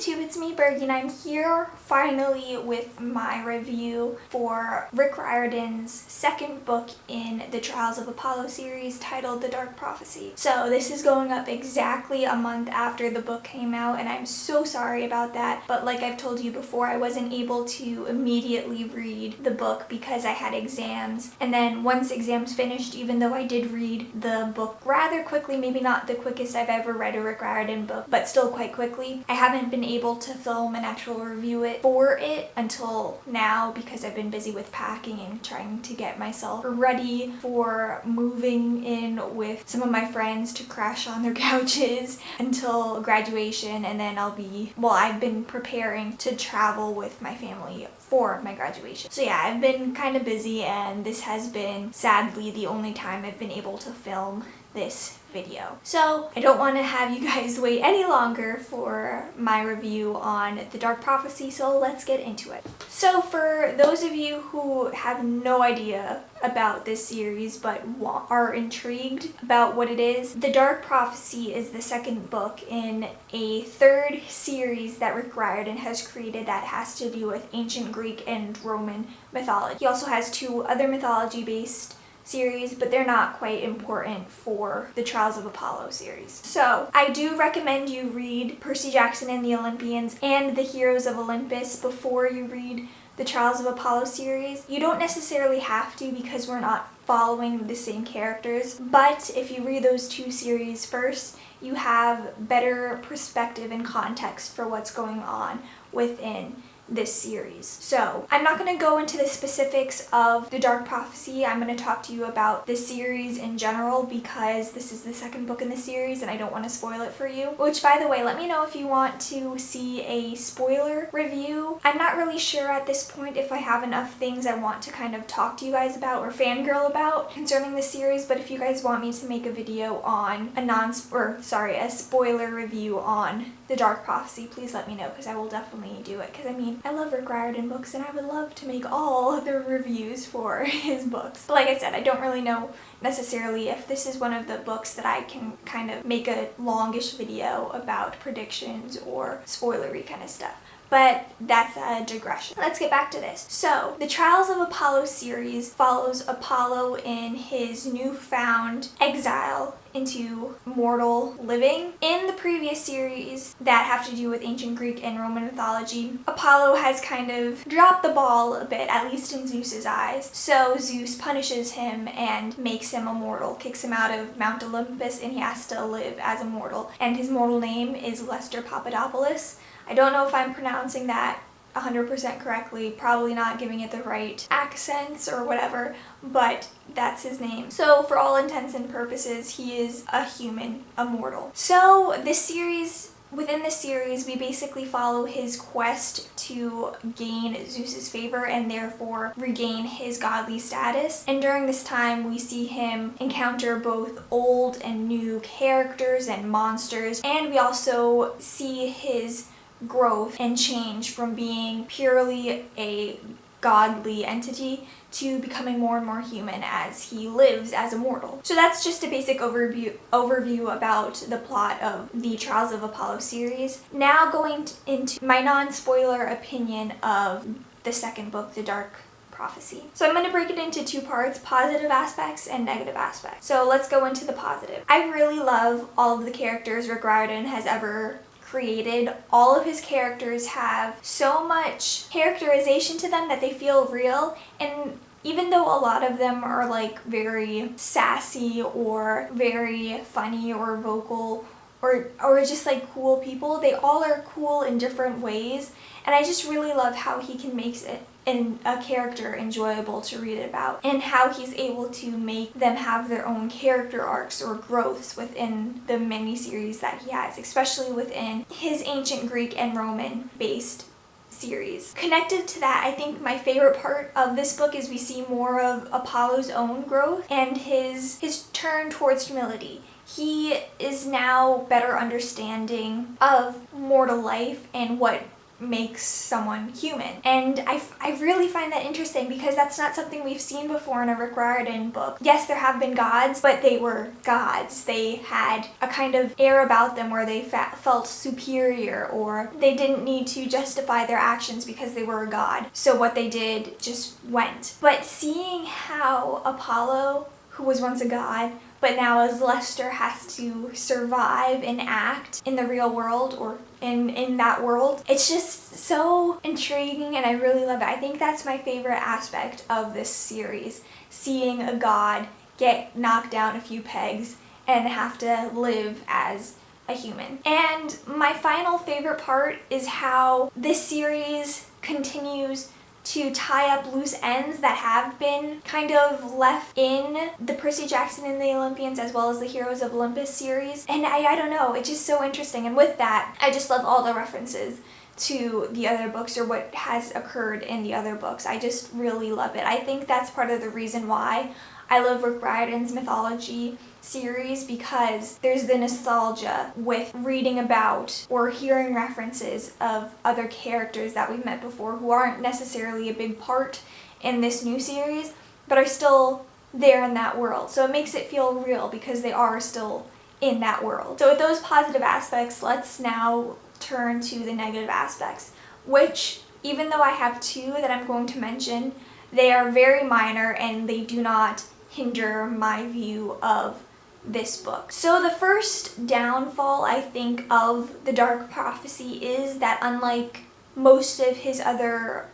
YouTube, it's me, Bergie, and I'm here finally with my review for Rick Riordan's second book in the Trials of Apollo series titled The Dark Prophecy. So this is going up exactly a month after the book came out, and I'm so sorry about that, but like I've told you before, I wasn't able to immediately read the book because I had exams, and then once exams finished, even though I did read the book rather quickly, maybe not the quickest I've ever read a Rick Riordan book, but still quite quickly, I haven't been able to film an actual review for it until now because I've been busy with packing and trying to get myself ready for moving in with some of my friends to crash on their couches until graduation, and then I've been preparing to travel with my family for my graduation. So yeah, I've been kind of busy, and this has been sadly the only time I've been able to film this video. So I don't want to have you guys wait any longer for my review on The Dark Prophecy, so let's get into it. So for those of you who have no idea about this series but are intrigued about what it is, The Dark Prophecy is the second book in a third series that Rick Riordan has created that has to do with ancient Greek and Roman mythology. He also has two other mythology-based series, but they're not quite important for the Trials of Apollo series. So I do recommend you read Percy Jackson and the Olympians and the Heroes of Olympus before you read the Trials of Apollo series. You don't necessarily have to because we're not following the same characters, but if you read those two series first, you have better perspective and context for what's going on within this series. So I'm not going to go into the specifics of The Dark Prophecy. I'm going to talk to you about the series in general because this is the second book in the series and I don't want to spoil it for you. Which, by the way, let me know if you want to see a spoiler review. I'm not really sure at this point if I have enough things I want to kind of talk to you guys about or fangirl about concerning the series, but if you guys want me to make a video on a spoiler review on The Dark Prophecy, please let me know because I will definitely do it, because I mean, I love Rick Riordan books and I would love to make all the reviews for his books. But like I said, I don't really know necessarily if this is one of the books that I can kind of make a longish video about predictions or spoilery kind of stuff. But that's a digression. Let's get back to this. So, the Trials of Apollo series follows Apollo in his newfound exile into mortal living. In the previous series that have to do with ancient Greek and Roman mythology, Apollo has kind of dropped the ball a bit, at least in Zeus's eyes. So Zeus punishes him and makes him immortal, kicks him out of Mount Olympus, and he has to live as a mortal. And his mortal name is Lester Papadopoulos. I don't know if I'm pronouncing that 100% correctly, probably not giving it the right accents or whatever, but that's his name. So for all intents and purposes, he is a human, a mortal. So within this series, we basically follow his quest to gain Zeus's favor and therefore regain his godly status. And during this time, we see him encounter both old and new characters and monsters, and we also see his growth and change from being purely a godly entity to becoming more and more human as he lives as a mortal. So that's just a basic overview about the plot of the Trials of Apollo series. Now going into my non-spoiler opinion of the second book, The Dark Prophecy. So I'm going to break it into two parts, positive aspects and negative aspects. So let's go into the positive. I really love all of the characters Rick Riordan has ever created. All of his characters have so much characterization to them that they feel real, and even though a lot of them are like very sassy or very funny or vocal or just like cool people, they all are cool in different ways, and I just really love how he can make it a character enjoyable to read about, and how he's able to make them have their own character arcs or growths within the mini-series that he has, especially within his ancient Greek and Roman based series. Connected to that, I think my favorite part of this book is we see more of Apollo's own growth and his turn towards humility. He is now better understanding of mortal life and what makes someone human. And I really find that interesting because that's not something we've seen before in a Rick Riordan book. Yes, there have been gods, but they were gods. They had a kind of air about them where they felt superior, or they didn't need to justify their actions because they were a god. So what they did just went. But seeing how Apollo, who was once a god, but now as Lester has to survive and act in the real world, or in that world, it's just so intriguing and I really love it. I think that's my favorite aspect of this series, seeing a god get knocked down a few pegs and have to live as a human. And my final favorite part is how this series continues to tie up loose ends that have been kind of left in the Percy Jackson and the Olympians, as well as the Heroes of Olympus series. And I don't know, it's just so interesting. And with that, I just love all the references to the other books or what has occurred in the other books. I just really love it. I think that's part of the reason why I love Rick Riordan's mythology series, because there's the nostalgia with reading about or hearing references of other characters that we've met before who aren't necessarily a big part in this new series, but are still there in that world. So it makes it feel real because they are still in that world. So with those positive aspects, let's now turn to the negative aspects, which, even though I have two that I'm going to mention, they are very minor and they do not hinder my view of this book. So the first downfall, I think, of The Dark Prophecy is that unlike most of his other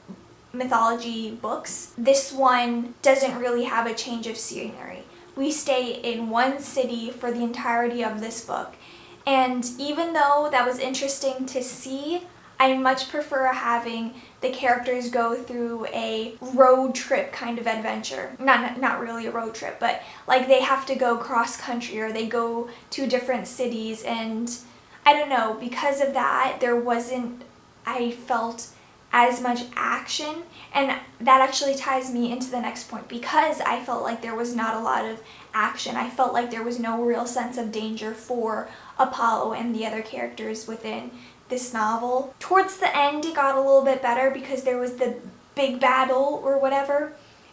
mythology books, this one doesn't really have a change of scenery. We stay in one city for the entirety of this book. And even though that was interesting to see, I much prefer having the characters go through a road trip kind of adventure. Not really a road trip, but like they have to go cross country or they go to different cities, and I don't know, because of that there wasn't, I felt, as much action. And that actually ties me into the next point, because I felt like there was not a lot of action. I felt like there was no real sense of danger for Apollo and the other characters within this novel. Towards the end it got a little bit better because there was the big battle or whatever,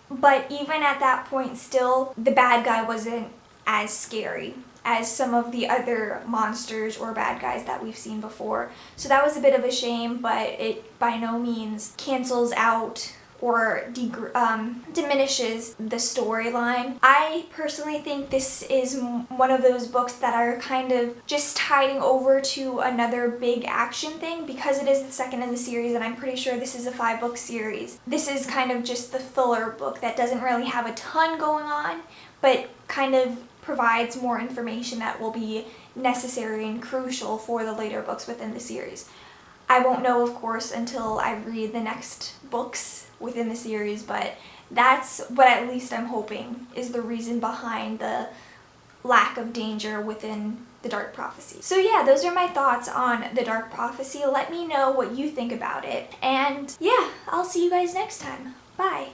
but even at that point still the bad guy wasn't as scary as some of the other monsters or bad guys that we've seen before. So that was a bit of a shame, but it by no means cancels out or diminishes the storyline. I personally think this is one of those books that are kind of just tiding over to another big action thing, because it is the second in the series and I'm pretty sure this is a 5-book series. This is kind of just the filler book that doesn't really have a ton going on, but kind of provides more information that will be necessary and crucial for the later books within the series. I won't know, of course, until I read the next books within the series, but that's what at least I'm hoping is the reason behind the lack of danger within The Dark Prophecy. So yeah, those are my thoughts on The Dark Prophecy. Let me know what you think about it, and yeah, I'll see you guys next time. Bye!